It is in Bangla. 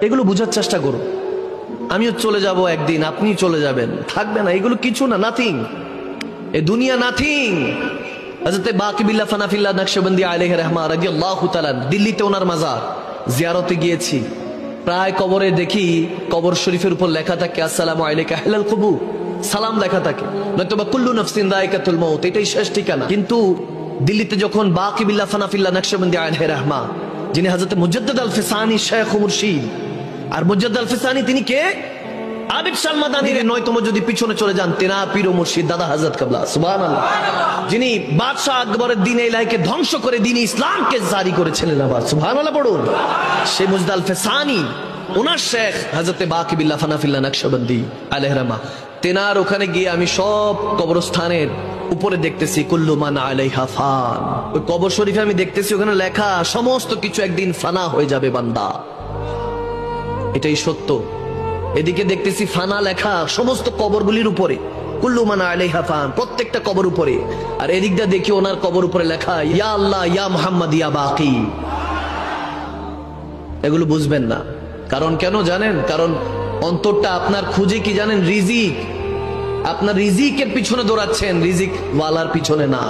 এগুলো বুঝার চেষ্টা করুন। আমিও চলে যাব একদিন, আপনি চলে যাবেন, থাকবে না, এগুলো কিছু না, নাথিং। এ দুনিয়া নাথিং। হযরত বাকিবিল্লাহ ফানাফিল্লাহ নকশবন্দি আলাইহি রাহমা রাদিয়াল্লাহু তাআলা, দিল্লিতে ওনার মাজার জিয়ারতে গিয়েছি। প্রায় কবরে দেখি কবর শরীফের উপর লেখা থাকে আসসালামু আলাইকা আহলাল কুবুর, সালাম লেখা থাকে, নয়তোবা কুল্লু নাফসিন যায়কাতুল মাউত, এটাই শেষ ঠিকানা। কিন্তু দিল্লিতে যখন বাকিবিল্লাহ ফানাফিল্লাহ নকশবন্দি আলাইহি রাহমা, যিনি হযরত মুজাদ্দিদ আল ফিসানি শেখ মুর্শিদ, আর মুজাদ্দিদ আল ফিসানি তিনি কে? আবিদ সালমাদানির নয়তম যদি পিছনে চলে যান, তেনা পীর ও মুর্শিদ দাদা হযরত কিবলা, সুবহানাল্লাহ, যিনি বাদশাহ আকবরের দ্বীন ইলাহিকে ধ্বংস করে দ্বীন ইসলামকে জারি করেছিলেন। আবার সুবহানাল্লাহ পড়ুন। সেই মুজাদ্দিদ আল ফিসানি, ওনার শেখ হযরত বাকিবিল্লাহ ফানাফিল্লাহ নকশবন্দি আলাইহি রাহমা, তেনার ওখানে গিয়ে আমি সব কবরস্থানের উপরে দেখতেছি কুল্লু মান আলাইহা ফান। ওই কবর শরীফে আমি দেখতেছি ওখানে লেখা সমস্ত কিছু একদিন ফানা হয়ে যাবে বান্দা, এটাই সত্য। এদিকে দেখতেছি ফানা লেখা সমস্ত কবরগুলির উপরে, কুল্লু মান আলাইহা ফান, প্রত্যেকটা কবর উপরে। আর এদিকটা দেখি ওনার কবর উপরে লেখা ইয়া আল্লাহ ইয়া মুহাম্মদ ইয়া বাকি। এগুলো বুঝবেন না, কারণ কেন জানেন? কারণ অন্তরটা আপনার খুঁজে কি জানেন? রিজিক। আপনার রিজিকের পিছনে দৌড়াচ্ছেন, রিজিক ওয়ালার পিছনে না।